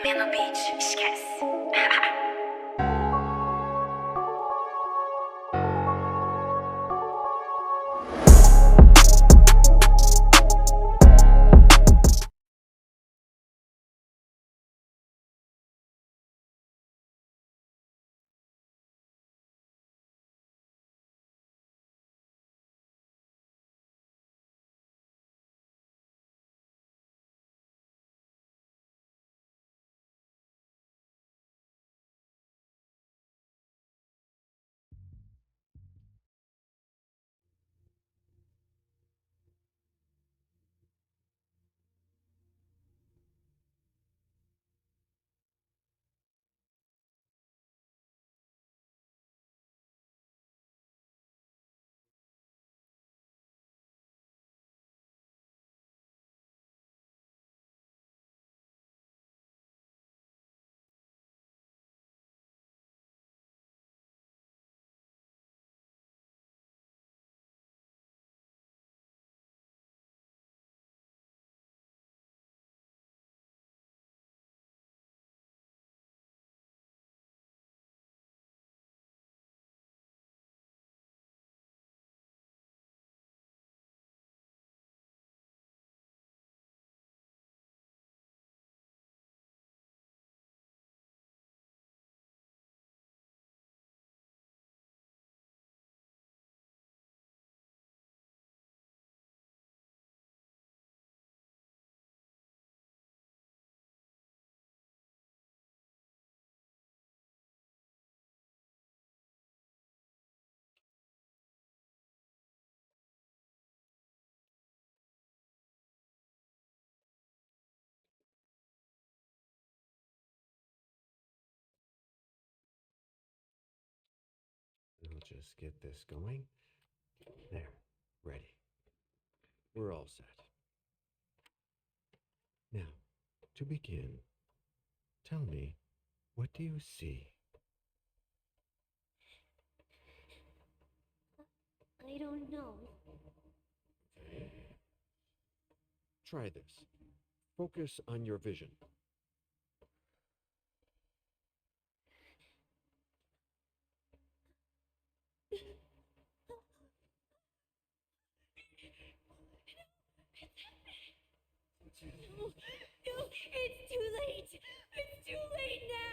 no beat, esquece. I'll just get this going. There, ready. We're all set. Now, to begin, tell me, what do you see? I don't know. Okay. Try this. Focus on your vision. No, it's too late. It's too late now.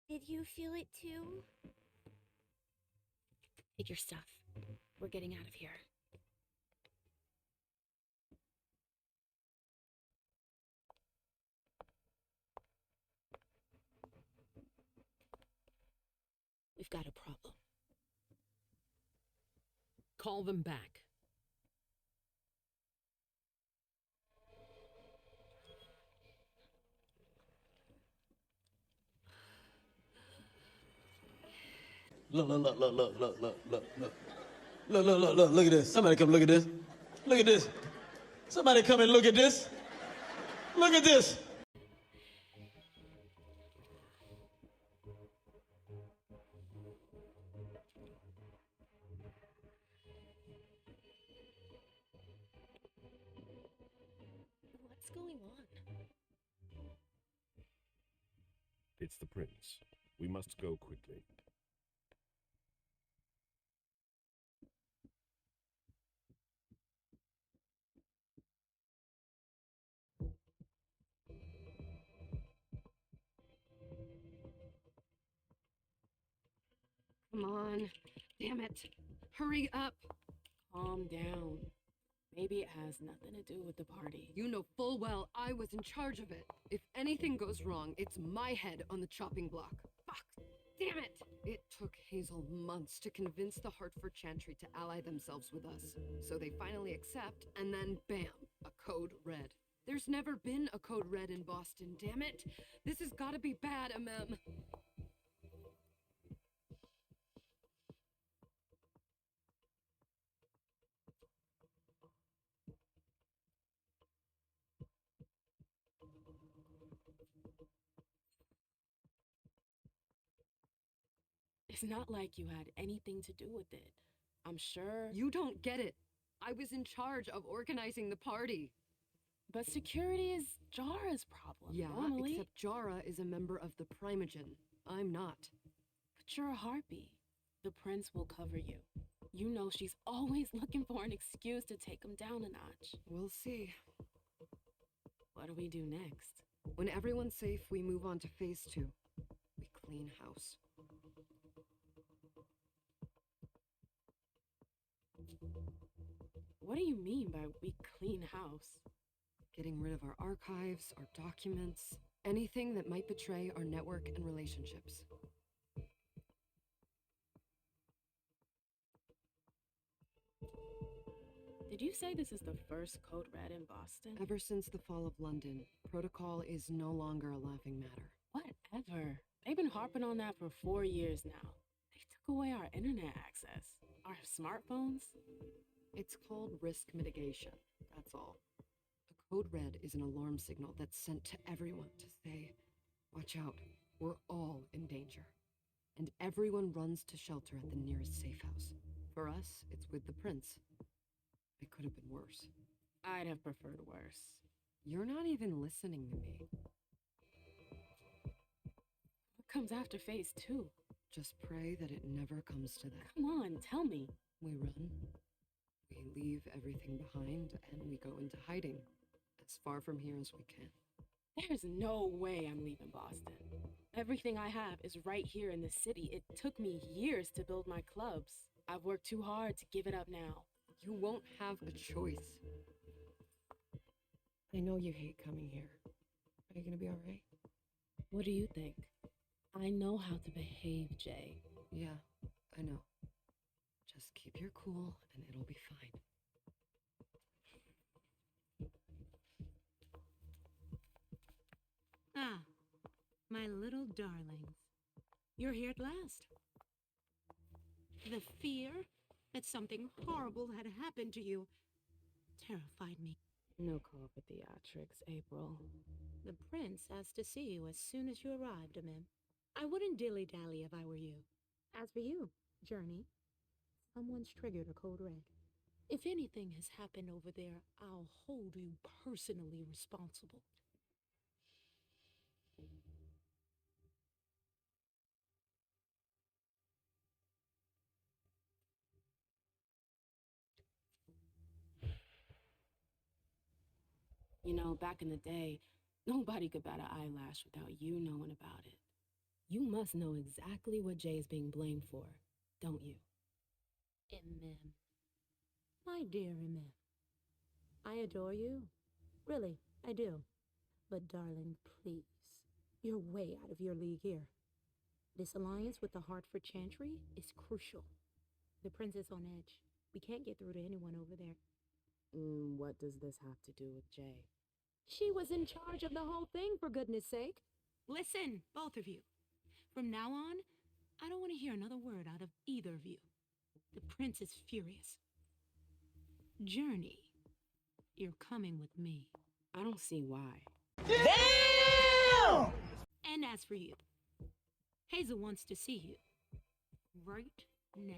Did you feel it too? Take your stuff. We're getting out of here. We've got a problem. Call them back. Look, look, look, look, look, look, look, look, look. Look, look, look, look, look at this. Somebody come look at this. Look at this. Somebody come and look at this. Look at this. What's going on? It's the prince. We must go quickly. Come on. Damn it. Hurry up. Calm down. Maybe it has nothing to do with the party. You know full well I was in charge of it. If anything goes wrong, it's my head on the chopping block. Fuck. Damn it! It took Hazel months to convince the Hartford Chantry to ally themselves with us. So they finally accept, and then bam, a code red. There's never been a code red in Boston, damn it! This has gotta be bad, MM. It's not like you had anything to do with it. I'm sure. You don't get it. I was in charge of organizing the party. But security is Jara's problem. Yeah, normally. except Jara is a member of the Primogen. I'm not. But you're a harpy. The prince will cover you. You know she's always looking for an excuse to take him down a notch. We'll see. What do we do next? When everyone's safe, we move on to phase 2. We clean house. What do you mean by we clean house? Getting rid of our archives, our documents, anything that might betray our network and relationships. Did you say this is the first code red in Boston? Ever since the fall of London, protocol is no longer a laughing matter. Whatever. They've been harping on that for 4 years now. They took away our internet access. Our smartphones. It's called risk mitigation, that's all. A code red is an alarm signal that's sent to everyone to say, watch out, we're all in danger. And everyone runs to shelter at the nearest safe house. For us, it's with the prince. It could have been worse. I'd have preferred worse. You're not even listening to me. What comes after phase 2? Just pray that it never comes to that. Come on, tell me. We run. We leave everything behind and we go into hiding, as far from here as we can. There's no way I'm leaving Boston. Everything I have is right here in the city. It took me years to build my clubs. I've worked too hard to give it up now. You won't have a choice. I know you hate coming here. Are you gonna be all right? What do you think? I know how to behave, Jay. Yeah, I know. Just keep your cool and it'll be fine. Ah, my little darlings. You're here at last. The fear that something horrible had happened to you terrified me. No call for theatrics, April. The prince asked to see you as soon as you arrived, Mim. I wouldn't dilly-dally if I were you. As for you, Journey, someone's triggered a code red. If anything has happened over there, I'll hold you personally responsible. You know, back in the day, nobody could bat an eyelash without you knowing about it. You must know exactly what Jay's being blamed for, don't you? Mim. My dear Mim. I adore you. Really, I do. But darling, please. You're way out of your league here. This alliance with the Hartford Chantry is crucial. The prince is on edge. We can't get through to anyone over there. What does this have to do with Jay? She was in charge of the whole thing, for goodness sake. Listen, both of you. From now on, I don't want to hear another word out of either of you. The prince is furious. Journey, you're coming with me. I don't see why. And as for you, Hazel wants to see you. Right now.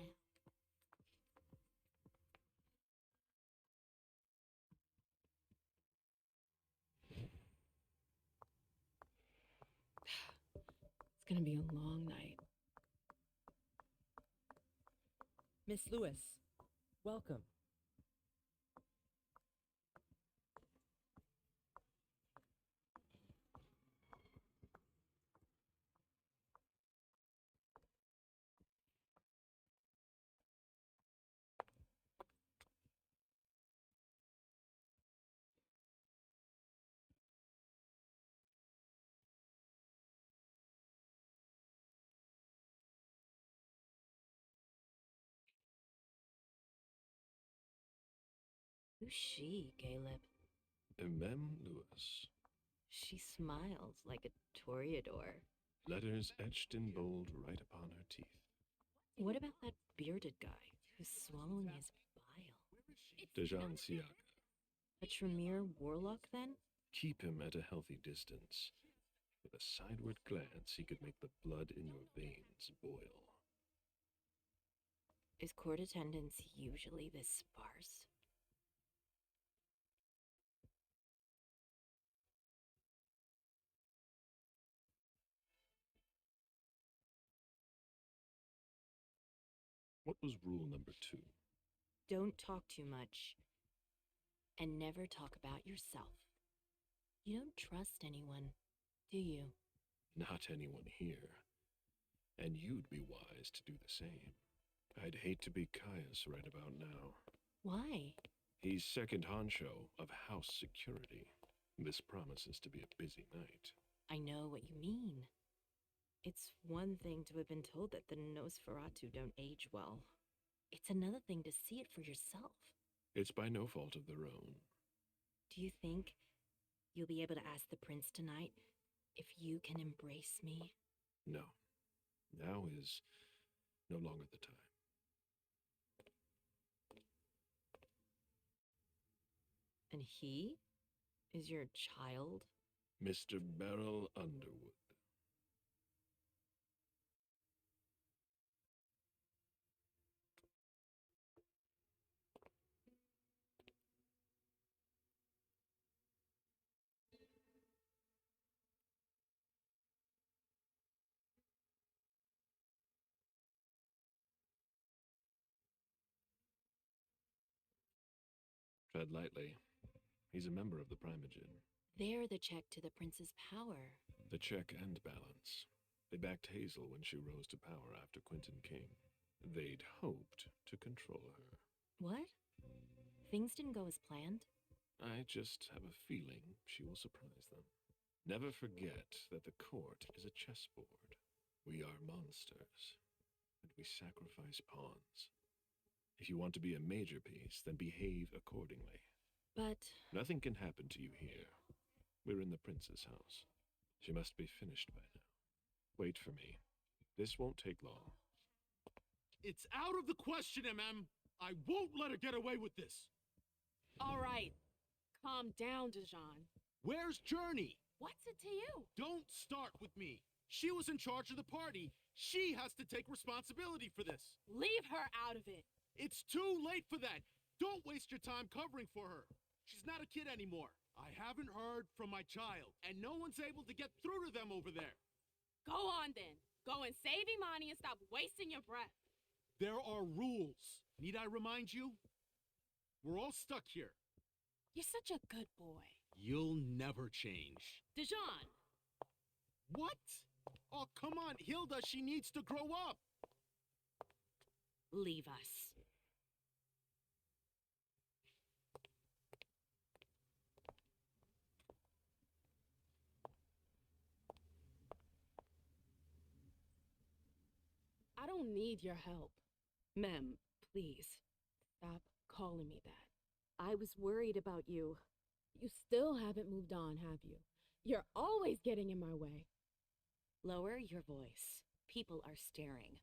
It's gonna be a long night. Miss Lewis, welcome. Who's she, Caleb? Mem Lewis. She smiles like a toreador. Letters etched in bold right upon her teeth. What about that bearded guy who's swallowing his bile? Dejan Siaka. A Tremere warlock, then? Keep him at a healthy distance. With a sideward glance, he could make the blood in your veins boil. Is court attendance usually this sparse? What was rule number 2? Don't talk too much. And never talk about yourself. You don't trust anyone, do you? Not anyone here. And you'd be wise to do the same. I'd hate to be Caius right about now. Why? He's second honcho of house security. This promises to be a busy night. I know what you mean. It's one thing to have been told that the Nosferatu don't age well. It's another thing to see it for yourself. It's by no fault of their own. Do you think you'll be able to ask the prince tonight if you can embrace me? No. Now is no longer the time. And he is your child? Mr. Beryl Underwood. Tread lightly. He's a member of the Primogen. They're the check to the prince's power. The check and balance. They backed Hazel when she rose to power after Quentin King. They'd hoped to control her. What? Things didn't go as planned? I just have a feeling she will surprise them. Never forget that the court is a chessboard. We are monsters, and we sacrifice pawns. If you want to be a major piece, then behave accordingly. But nothing can happen to you here. We're in the prince's house. She must be finished by now. Wait for me. This won't take long. It's out of the question, MM. I won't let her get away with this. All right. Calm down, Dejan. Where's Journey? What's it to you? Don't start with me. She was in charge of the party. She has to take responsibility for this. Leave her out of it. It's too late for that. Don't waste your time covering for her. She's not a kid anymore. I haven't heard from my child, and no one's able to get through to them over there. Go on then. Go and save Imani and stop wasting your breath. There are rules. Need I remind you? We're all stuck here. You're such a good boy. You'll never change. Dejan! What? Oh, come on, Hilda, she needs to grow up. leave us. I don't need your help. Mem, please. Stop calling me that. I was worried about you. You still haven't moved on, have you? You're always getting in my way. Lower your voice. People are staring.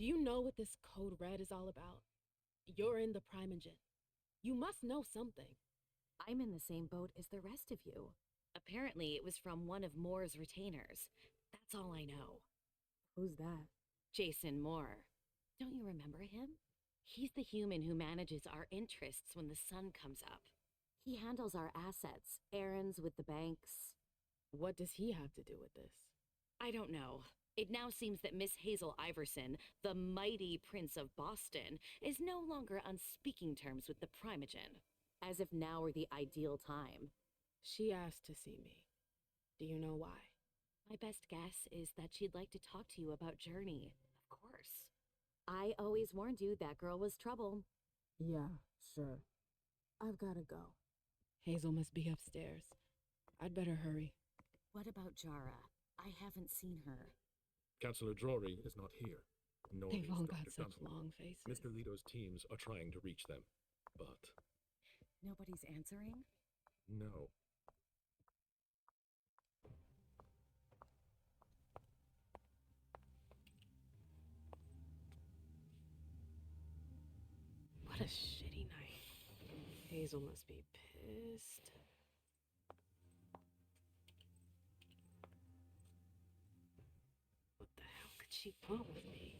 Do you know what this code red is all about? You're in the Primogen. You must know something. I'm in the same boat as the rest of you. Apparently, it was from one of Moore's retainers. That's all I know. Who's that? Jason Moore. Don't you remember him? He's the human who manages our interests when the sun comes up. He handles our assets, errands with the banks. What does he have to do with this? I don't know. It now seems that Miss Hazel Iverson, the mighty Prince of Boston, is no longer on speaking terms with the Primogen, as if now were the ideal time. She asked to see me. Do you know why? My best guess is that she'd like to talk to you about Journey, of course. I always warned you that girl was trouble. Yeah, sure. I've gotta go. Hazel must be upstairs. I'd better hurry. What about Jara? I haven't seen her. Councillor Drury is not here. Nor They've is all Dr. got such Dunham. long faces. Mr. Leto's teams are trying to reach them, but Nobody's answering? no. What a shitty night. Hazel must be pissed. What the hell could she want with me?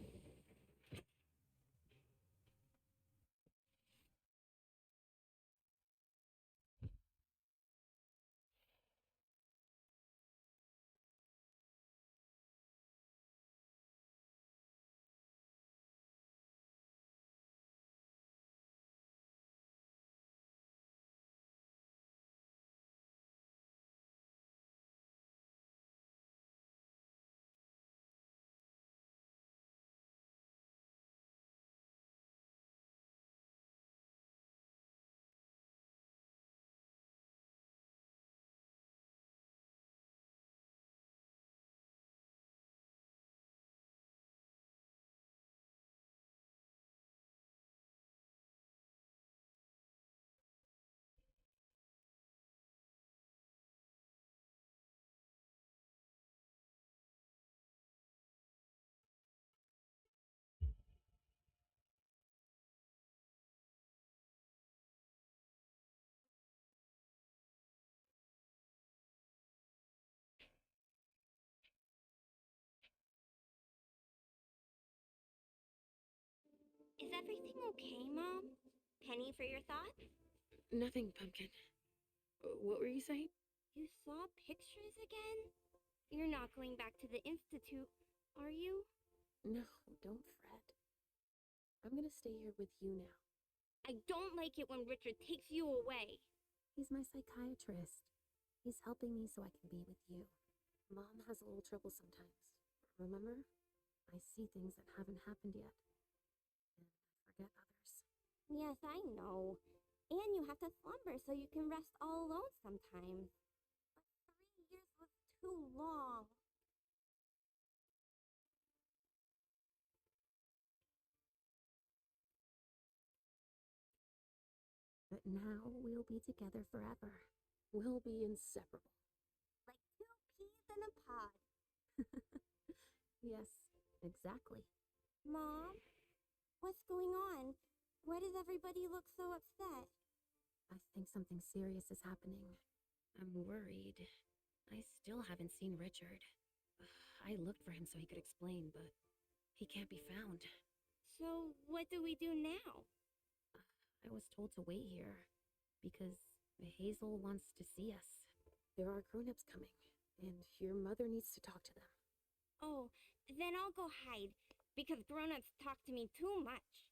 Is everything okay, Mom? Penny for your thoughts? Nothing, Pumpkin. What were you saying? You saw pictures again? You're not going back to the Institute, are you? No, don't fret. I'm gonna stay here with you now. I don't like it when Richard takes you away. He's my psychiatrist. He's helping me so I can be with you. Mom has a little trouble sometimes. Remember? I see things that haven't happened yet. And I forget others. Yes, I know. And you have to slumber so you can rest all alone sometimes. But 3 years was too long. But now we'll be together forever. We'll be inseparable. Like 2 peas in a pod. Yes, exactly. Mom? What's going on? Why does everybody look so upset? I think something serious is happening. I'm worried. I still haven't seen Richard. I looked for him so he could explain, but he can't be found. So, what do we do now? I was told to wait here because Hazel wants to see us. There are grown-ups coming, and your mother needs to talk to them. Oh, then I'll go hide, because grown-ups talk to me too much.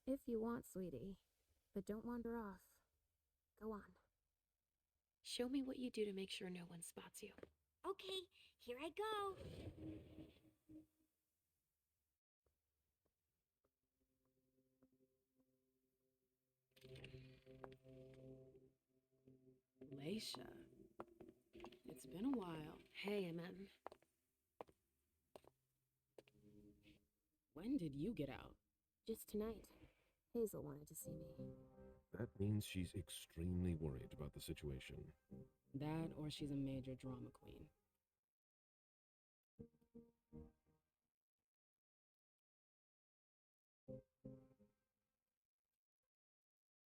If you want, sweetie. But don't wander off. Go on. Show me what you do to make sure no one spots you. Okay, here I go. Leisha. It's been a while. Hey, MM. When did you get out? Just tonight. Hazel wanted to see me. That means she's extremely worried about the situation. That or she's a major drama queen.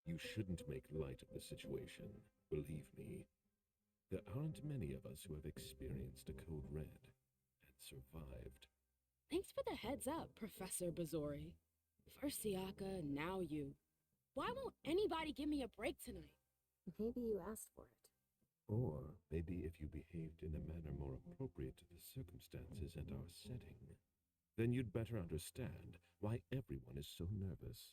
You shouldn't make light of the situation. Believe me, there aren't many of us who have experienced a code red and survived. Thanks for the heads up, Professor Bazori. First Siaka, now you. Why won't anybody give me a break tonight? Maybe you asked for it. Or maybe if you behaved in a manner more appropriate to the circumstances and our setting, then you'd better understand why everyone is so nervous.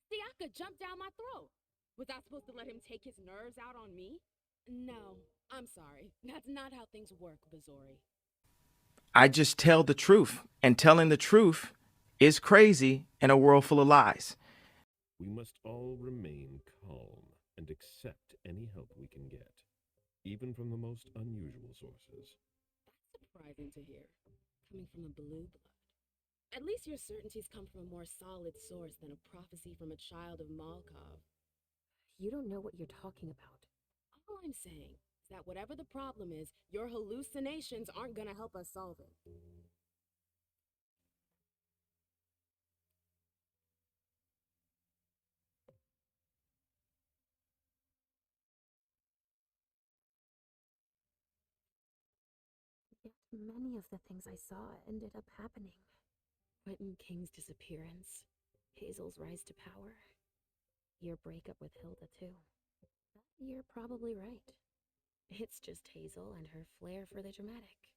See, I could jump down my throat. Was I supposed to let him take his nerves out on me? No, I'm sorry. That's not how things work, Bazori. I just tell the truth, and telling the truth is crazy in a world full of lies. We must all remain calm and accept any help we can get, even from the most unusual sources. That's surprising to hear, coming from a blue blood. At least your certainties come from a more solid source than a prophecy from a child of Malkov. You don't know what you're talking about. All I'm saying is that whatever the problem is, your hallucinations aren't gonna help us solve it. Yet many of the things I saw ended up happening. Quentin King's disappearance, Hazel's rise to power, your breakup with Hilda, too. You're probably right. It's just Hazel and her flair for the dramatic.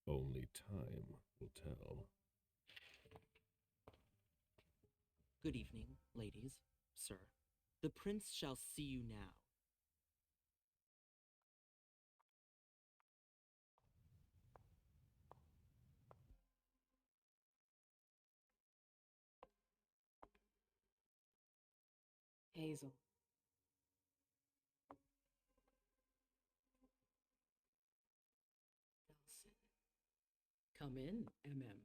Only time will tell. Good evening, ladies, sir. The prince shall see you now. Hazel. Nelson. Come in, MM.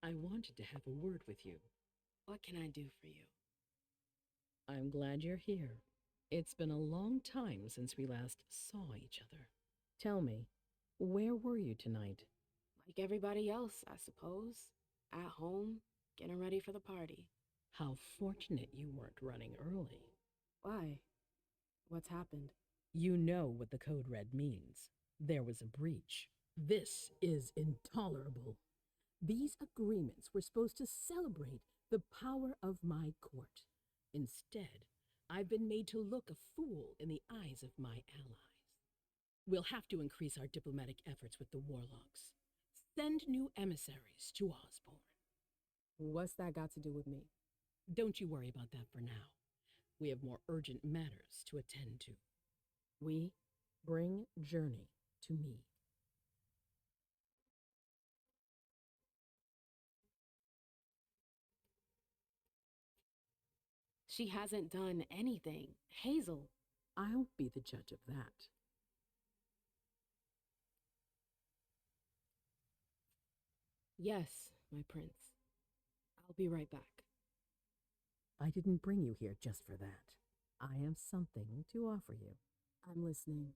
I wanted to have a word with you. What can I do for you? I'm glad you're here. It's been a long time since we last saw each other. Tell me, where were you tonight? Like everybody else, I suppose. At home, getting ready for the party. How fortunate you weren't running early. Why? What's happened? You know what the code red means. There was a breach. This is intolerable. These agreements were supposed to celebrate the power of my court. Instead, I've been made to look a fool in the eyes of my allies. We'll have to increase our diplomatic efforts with the warlocks. Send new emissaries to Osborne. What's that got to do with me? Don't you worry about that for now. We have more urgent matters to attend to. We bring Journey to me. She hasn't done anything. Hazel. I'll be the judge of that. Yes, my prince. I'll be right back. I didn't bring you here just for that. I have something to offer you. I'm listening.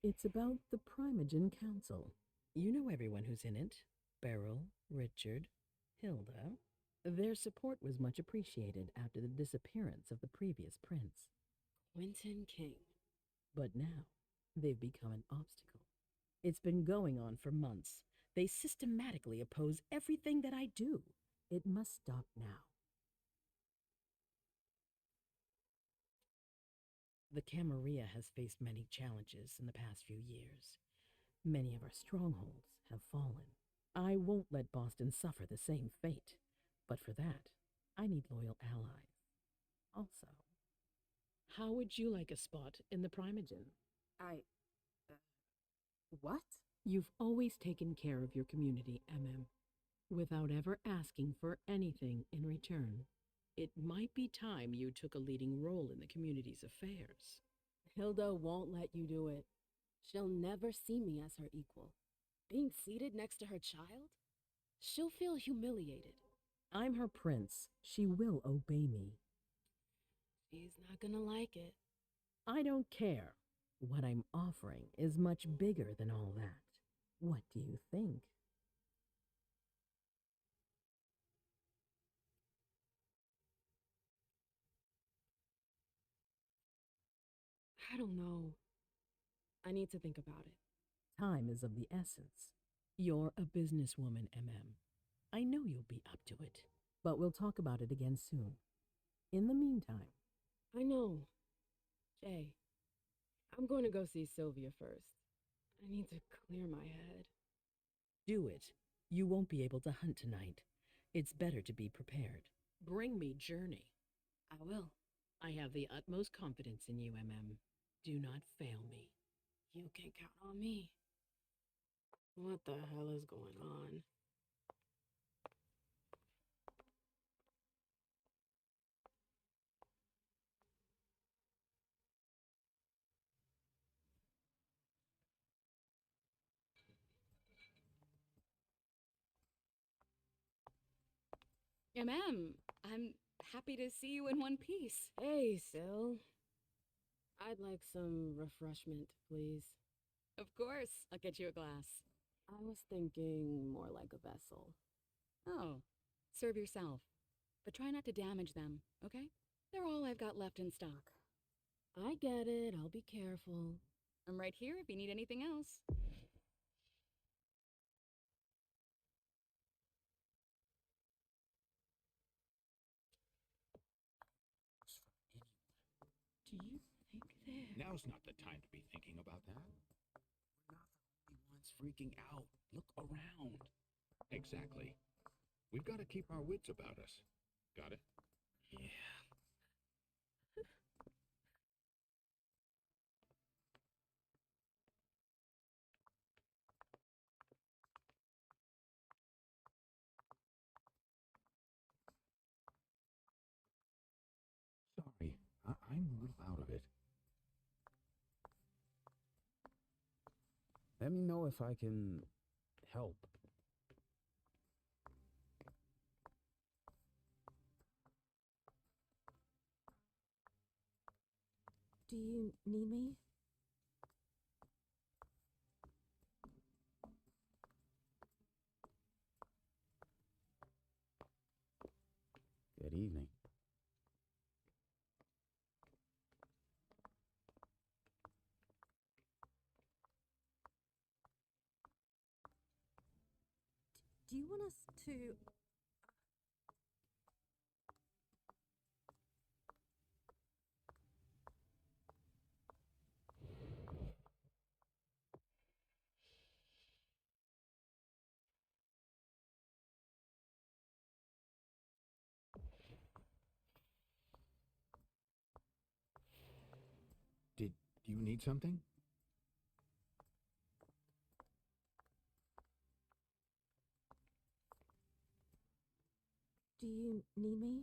It's about the Primogen Council. You know everyone who's in it. Beryl, Richard, Hilda. Their support was much appreciated after the disappearance of the previous prince. Quentin King. But now, they've become an obstacle. It's been going on for months. They systematically oppose everything that I do. It must stop now. The Camarilla has faced many challenges in the past few years. Many of our strongholds have fallen. I won't let Boston suffer the same fate. But for that, I need loyal allies. Also, how would you like a spot in the Primogen? What? You've always taken care of your community, without ever asking for anything in return. It might be time you took a leading role in the community's affairs. Hilda won't let you do it. She'll never see me as her equal. Being seated next to her child? She'll feel humiliated. I'm her prince. She will obey me. She's not gonna like it. I don't care. What I'm offering is much bigger than all that. What do you think? I don't know. I need to think about it. Time is of the essence. You're a businesswoman, I know you'll be to it. But we'll talk about it again soon. In the meantime, I know. Jay, I'm going to go see Sylvia first. I need to clear my head. do it. You won't be able to hunt tonight. It's better to be prepared. Bring me Journey. I will. I have the utmost confidence in you, Do not fail me. You can count on me. What the hell is going on? I'm happy to see you in one piece. Hey, Syl. I'd like some refreshment, please. Of course. I'll get you a glass. I was thinking more like a vessel. Oh, serve yourself. But try not to damage them, okay? They're all I've got left in stock. I get it. I'll be careful. I'm right here if you need anything else. Do you think they're... Now's not the time to be thinking about that. We're not the only ones freaking out. Look around. Exactly. We've got to keep our wits about us. Got it? Yeah. Sorry, I'm a little out of it. Let me know if I can help. Do you need me? Good evening. Do you want us to... Did you need something? Do you need me?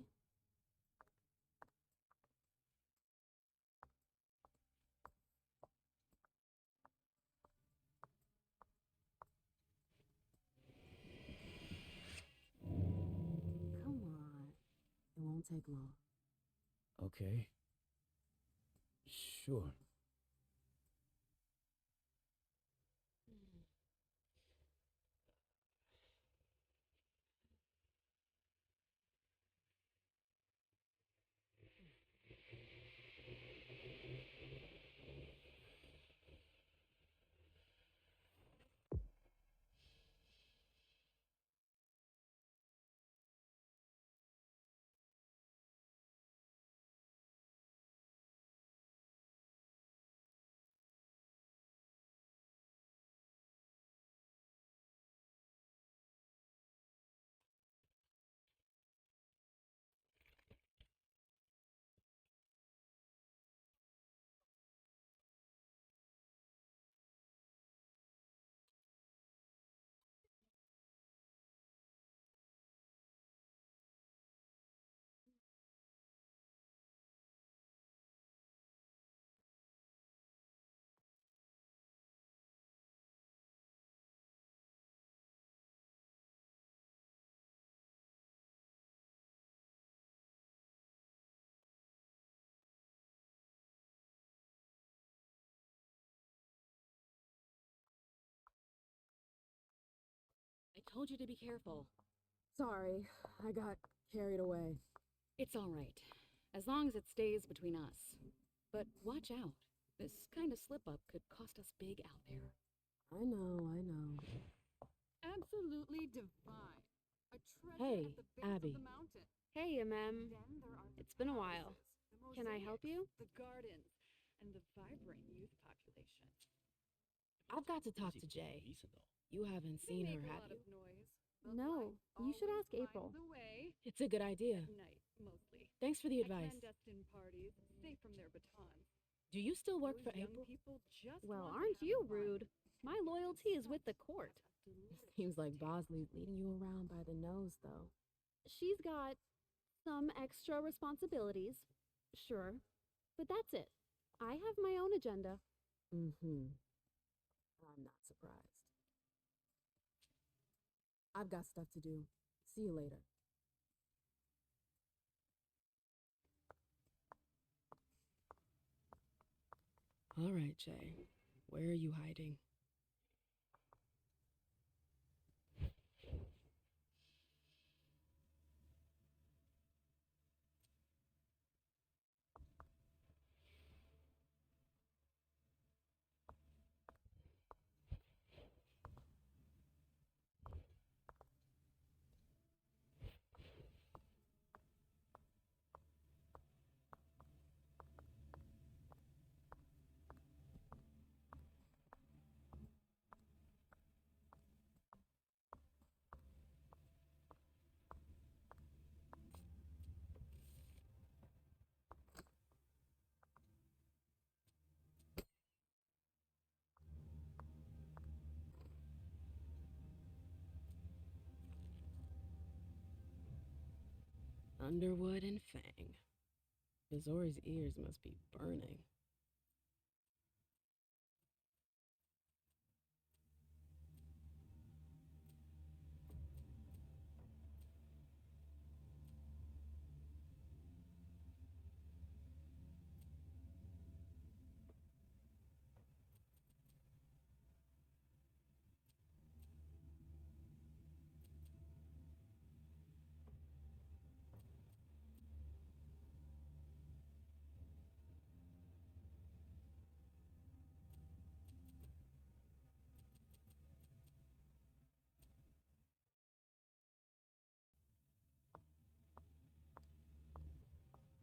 Come on. It won't take long. Okay. Sure. I told you to be careful. Sorry, I got carried away. It's all right, as long as it stays between us. But watch out. This kind of slip-up could cost us big out there. I know. Absolutely divine. A Hey, Abby. Hey, It's been a while. Can I help you? The gardens and the vibrant youth population. I've got to talk to Jay. You haven't seen her, have you? No, you should ask April. It's a good idea. At night, mostly. Thanks for the At advice. clandestine parties, safe from their batons. Do you still work for Those young April? people just Well, want to aren't have you fun. rude? My loyalty is with the court. Seems like Bosley's leading you around by the nose, though. She's got some extra responsibilities, sure, but that's it. I have my own agenda. Mm-hmm. I'm not surprised. I've got stuff to do. See you later. All right, Jay. Where are you hiding? Underwood and Fang. Bizori's ears must be burning.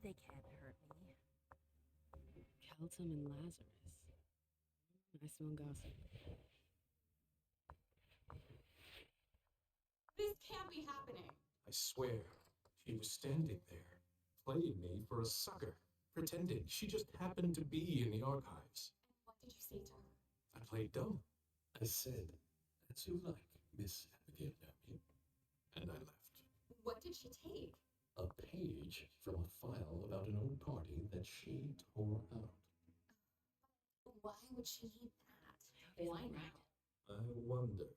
They can't hurt me. Keltum and Lazarus. I smell gossip. This can't be happening. I swear, she was standing there, playing me for a sucker, pretending she just happened to be in the archives. What did you say to her? I played dumb. I said, "That's you like, Miss Abigail Abby," and I left. What did she take? A page from a file about an old party that she tore out. Why would she need that? Why now? I wonder.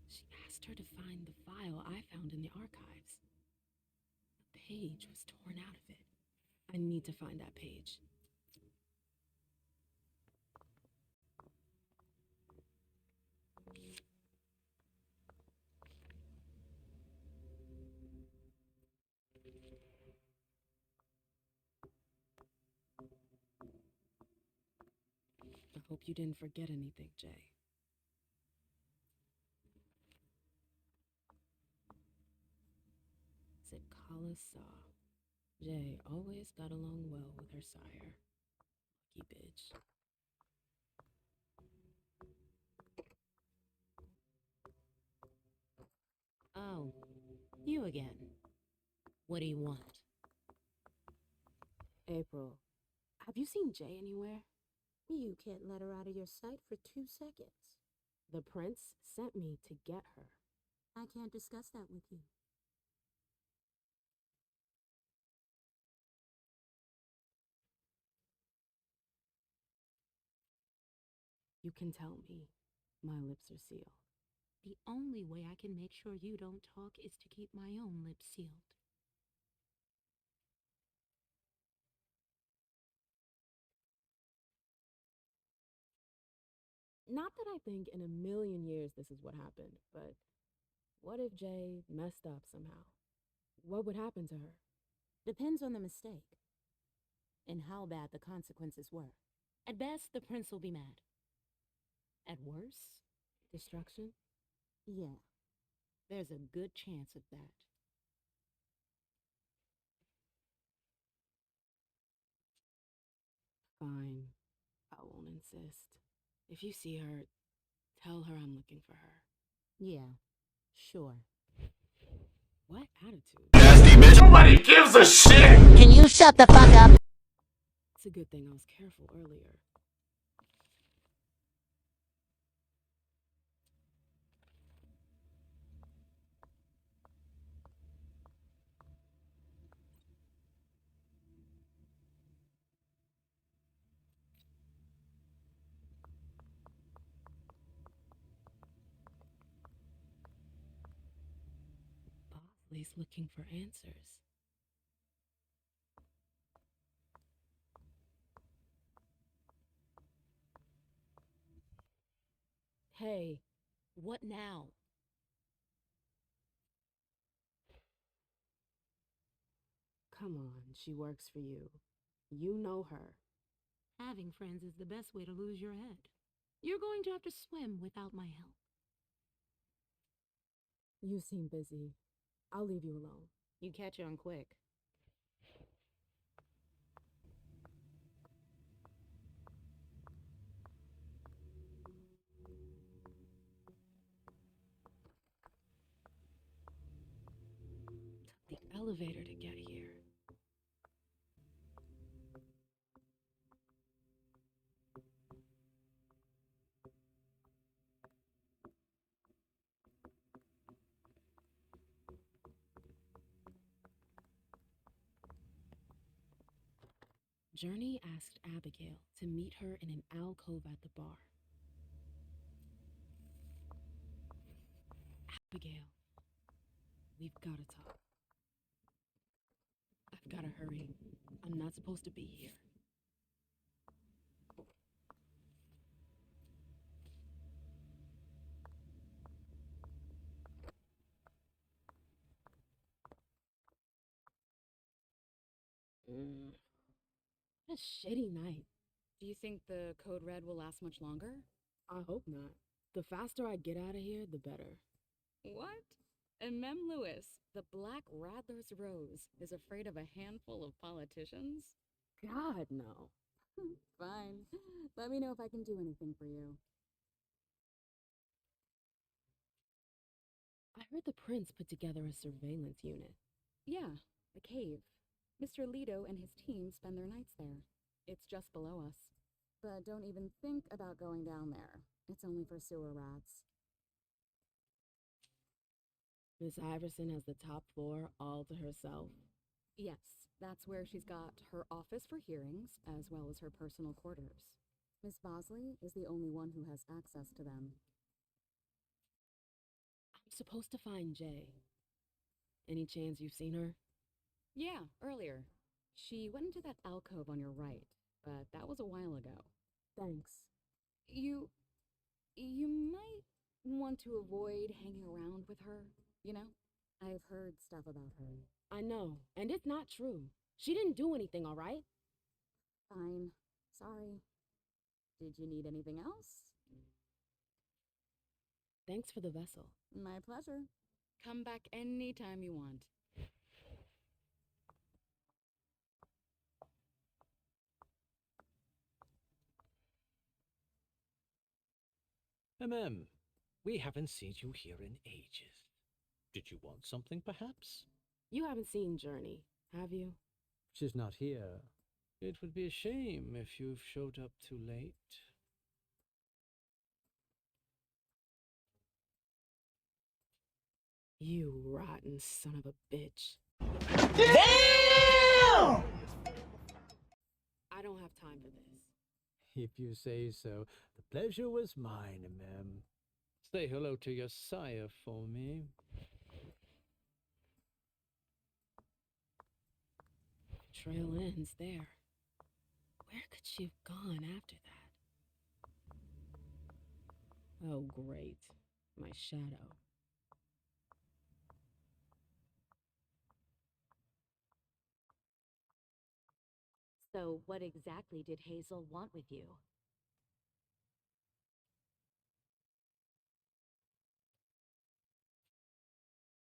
She asked her to find the file I found in the archives. The page was torn out of it. I need to find that page. I hope you didn't forget anything, Jay. Zikala saw. Jay always got along well with her sire. Lucky bitch. Oh, you again. What do you want? April, have you seen Jay anywhere? You can't let her out of your sight for 2 seconds. The prince sent me to get her. I can't discuss that with you. You can tell me. My lips are sealed. The only way I can make sure you don't talk is to keep my own lips sealed. Not that I think in a million years this is what happened, but what if Jay messed up somehow? What would happen to her? Depends on the mistake and how bad the consequences were. At best, the prince will be mad. At worst, Destruction? yeah, there's a good chance of that. Fine. I won't insist. If you see her, tell her I'm looking for her. Yeah, sure. What attitude? Nasty bitch. Nobody gives a shit. Can you shut the fuck up? It's a good thing I was careful earlier. Bosley's looking for answers. Hey, what now? Come on, she works for you. You know her. Having friends is the best way to lose your head. You're going to have to swim without my help. You seem busy. I'll leave you alone. You catch on quick. Took the elevator to get here. Journey asked Abigail to meet her in an alcove at the bar. Abigail, we've got to talk. I've got to hurry. I'm not supposed to be here. What a shitty night. Do you think the code red will last much longer? I hope not. The faster I get out of here, the better. What? And Mem Lewis, the Black Rattler's Rose, is afraid of a handful of politicians? God, no. Fine. Let me know if I can do anything for you. I heard the prince put together a surveillance unit. Yeah, the cave. Mr. Leto and his team spend their nights there. It's just below us. But don't even think about going down there. It's only for sewer rats. Miss Iverson has the top floor all to herself. Yes, that's where she's got her office for hearings, as well as her personal quarters. Miss Bosley is the only one who has access to them. I'm supposed to find Jay. Any chance you've seen her? Yeah, earlier. She went into that alcove on your right, but that was a while ago. Thanks. You might want to avoid hanging around with her, you know? I've heard stuff about her. I know, and it's not true. She didn't do anything, all right? Fine. Sorry. Did you need anything else? Thanks for the vessel. My pleasure. Come back anytime you want. We haven't seen you here in ages. Did you want something, perhaps? You haven't seen Journey, have you? She's not here. It would be a shame if you've showed up too late. You rotten son of a bitch. Damn! I don't have time for this. If you say so. The pleasure was mine, ma'am. Say hello to your sire for me. Trail ends there. Where could she have gone after that? Oh, great. My shadow. So what exactly did Hazel want with you?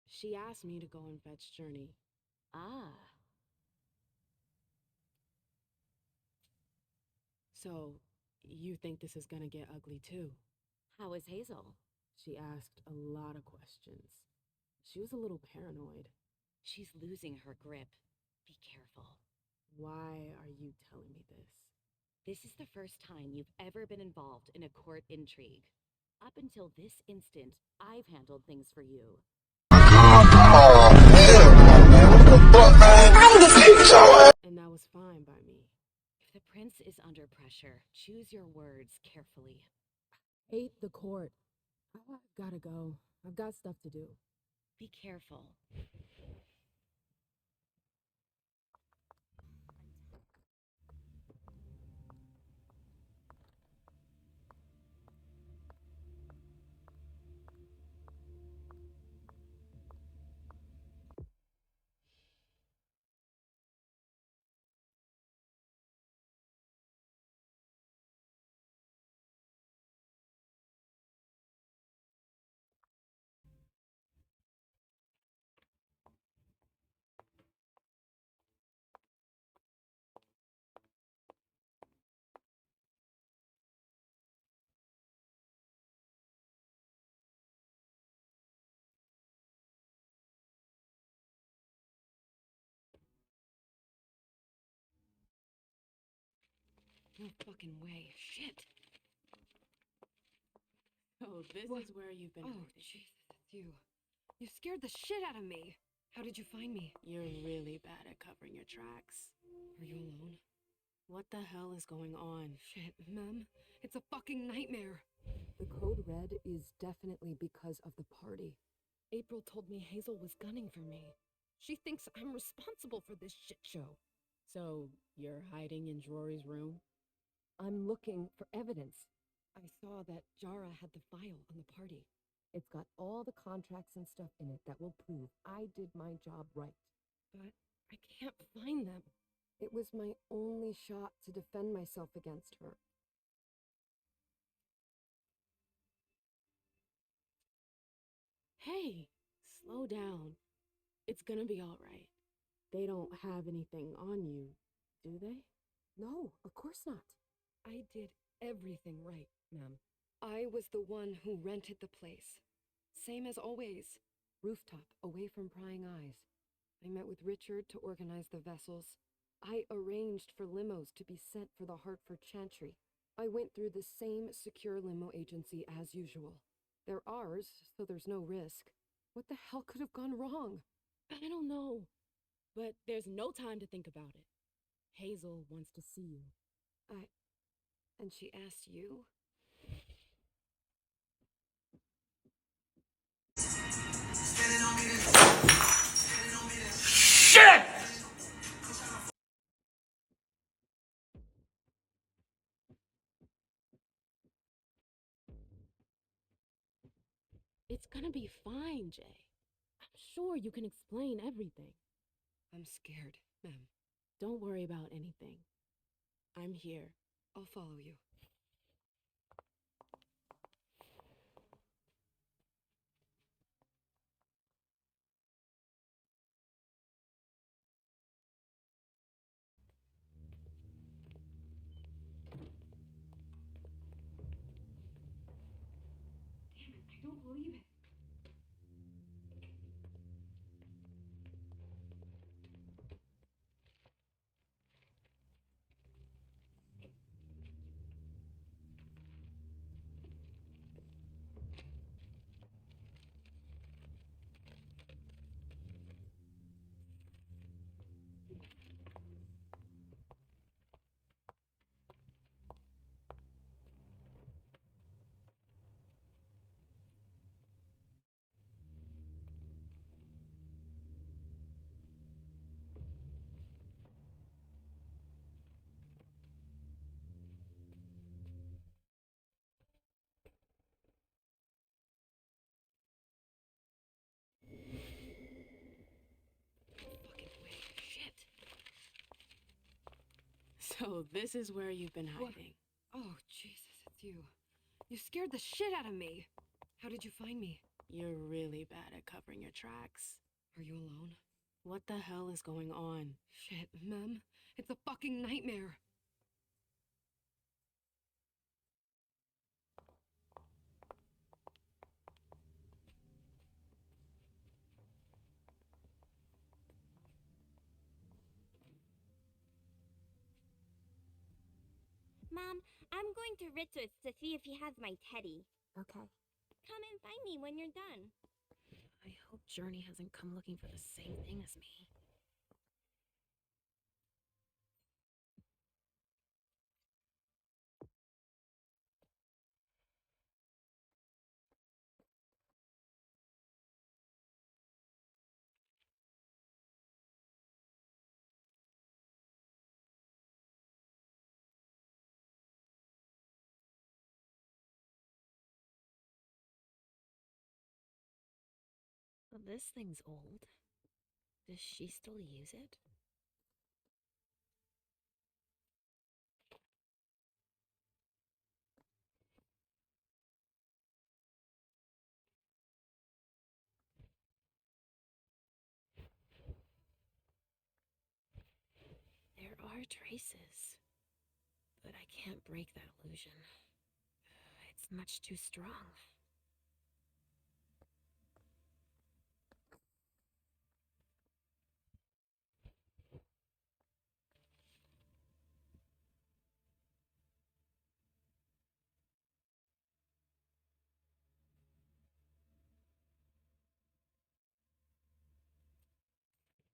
She asked me to go and fetch Journey. Ah. So, you think this is gonna get ugly too? How is Hazel? She asked a lot of questions. She was a little paranoid. She's losing her grip. Be careful. Why are you telling me this? This is the first time you've ever been involved in a court intrigue. Up until this instant, I've handled things for you. And that was fine by me. If the prince is under pressure, choose your words carefully. Hate the court. I've gotta go. I've got stuff to do. Be careful. No fucking way. Shit. Oh, this What? is where you've been Oh, hiding. Jesus, it's you. You scared the shit out of me. How did you find me? You're really bad at covering your tracks. Are you alone? What the hell is going on? Shit, Mem. It's a fucking nightmare. The code red is definitely because of the party. April told me Hazel was gunning for me. She thinks I'm responsible for this shit show. So, you're hiding in Rory's room? I'm looking for evidence. I saw that Jara had the file on the party. It's got all the contracts and stuff in it that will prove I did my job right. But I can't find them. It was my only shot to defend myself against her. Hey, slow down. It's gonna be all right. They don't have anything on you, do they? No, of course not. I did everything right, Mem. I was the one who rented the place. Same as always. Rooftop, away from prying eyes. I met with Richard to organize the vessels. I arranged for limos to be sent for the Hartford Chantry. I went through the same secure limo agency as usual. They're ours, so there's no risk. What the hell could have gone wrong? I don't know. But there's no time to think about it. Hazel wants to see you. And she asked you? Shit! It's gonna be fine, Jay. I'm sure you can explain everything. I'm scared, Mem. Don't worry about anything. I'm here. I'll follow you. Damn it, I don't believe it. So this is where you've been hiding. Oh, Jesus, it's you. You scared the shit out of me. How did you find me? You're really bad at covering your tracks. Are you alone? What the hell is going on? Shit, Mem. It's a fucking nightmare. Mom, I'm going to Richard's to see if he has my teddy. Okay. Come and find me when you're done. I hope Journey hasn't come looking for the same thing as me. Well, this thing's old. Does she still use it? There are traces, but I can't break that illusion. It's much too strong.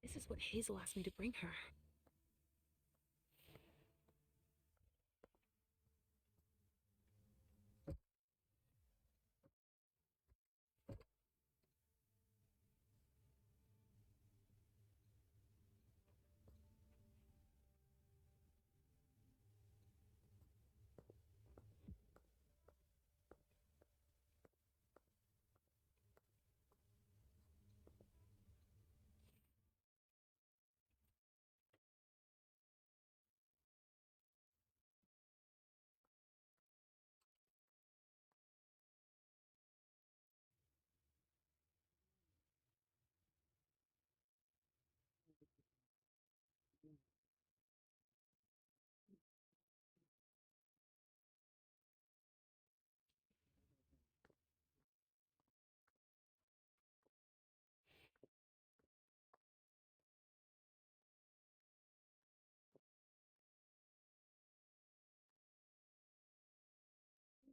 This is what Hazel asked me to bring her.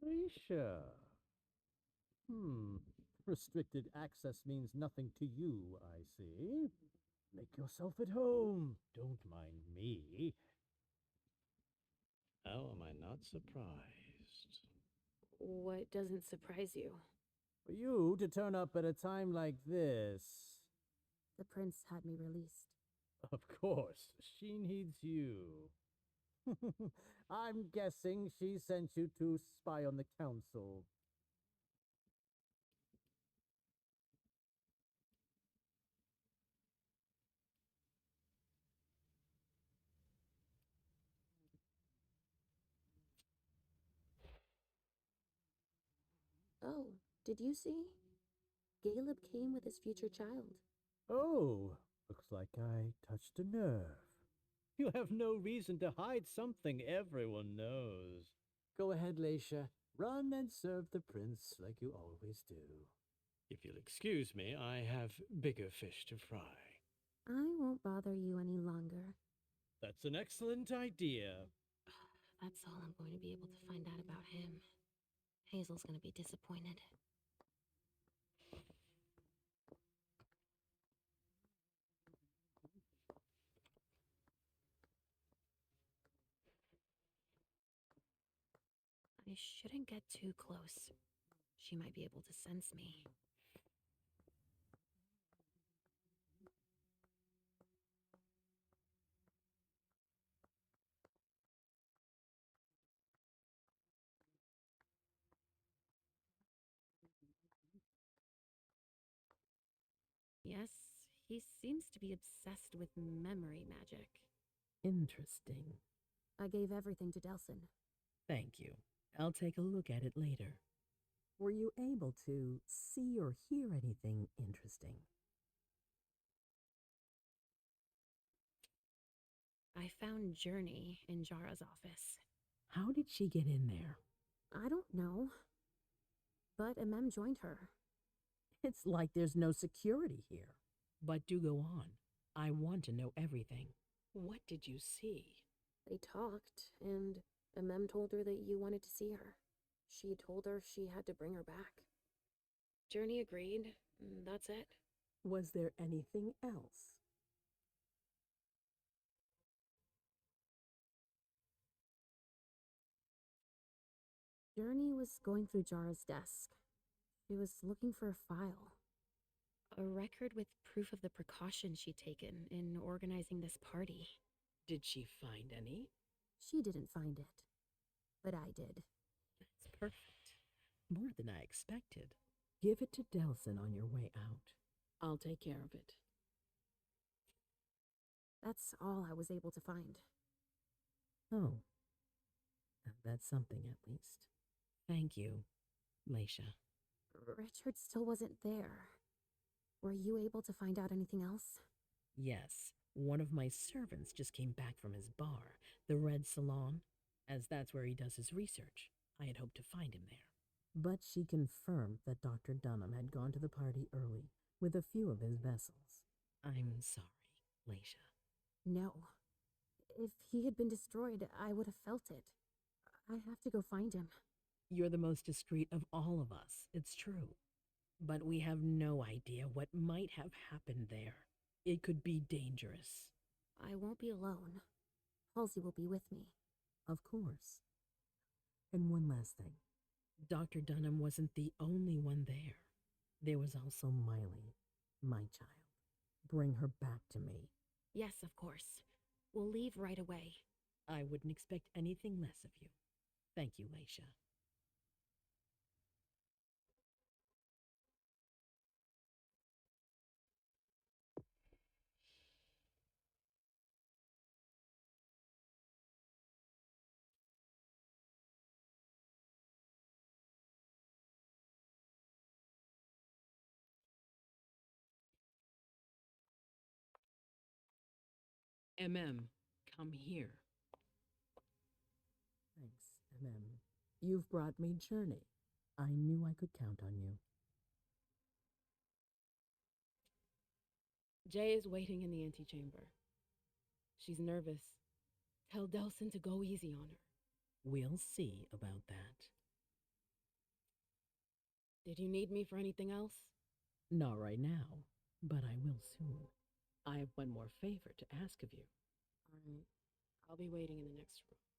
Alicia. Restricted access means nothing to you, I see. Make yourself at home. Don't mind me. How am I not surprised? What doesn't surprise you? For you to turn up at a time like this. The prince had me released. Of course, she needs you. I'm guessing she sent you to spy on the council. Oh, did you see? Caleb came with his future child. Oh, looks like I touched a nerve. You have no reason to hide something everyone knows. Go ahead, Leisha. Run and serve the prince like you always do. If you'll excuse me, I have bigger fish to fry. I won't bother you any longer. That's an excellent idea. That's all I'm going to be able to find out about him. Hazel's going to be disappointed. I shouldn't get too close. She might be able to sense me. Yes, he seems to be obsessed with memory magic. Interesting. I gave everything to Delson. Thank you. I'll take a look at it later. Were you able to see or hear anything interesting? I found Journey in Jara's office. How did she get in there? I don't know. But Mem joined her. It's like there's no security here. But do go on. I want to know everything. What did you see? They talked, and Mem told her that you wanted to see her. She told her she had to bring her back. Journey agreed. That's it. Was there anything else? Journey was going through Jara's desk. She was looking for a file. A record with proof of the precautions she'd taken in organizing this party. Did she find any? She didn't find it, but I did. That's perfect. More than I expected. Give it to Delson on your way out. I'll take care of it. That's all I was able to find. Oh. That's something at least. Thank you, Leisha. Richard still wasn't there. Were you able to find out anything else? Yes, one of my servants just came back from his bar, the Red Salon, as that's where he does his research. I had hoped to find him there. But she confirmed that Dr. Dunham had gone to the party early with a few of his vessels. I'm sorry, Leisha. No. If he had been destroyed, I would have felt it. I have to go find him. You're the most discreet of all of us, it's true. But we have no idea what might have happened there. It could be dangerous. I won't be alone. Halsey will be with me. Of course. And one last thing. Dr. Dunham wasn't the only one there. There was also Miley, my child. Bring her back to me. Yes, of course. We'll leave right away. I wouldn't expect anything less of you. Thank you, Leisha. Come here. Thanks, You've brought me Journey. I knew I could count on you. Jay is waiting in the antechamber. She's nervous. Tell Delson to go easy on her. We'll see about that. Did you need me for anything else? Not right now, but I will soon. I have one more favor to ask of you. All right. I'll be waiting in the next room.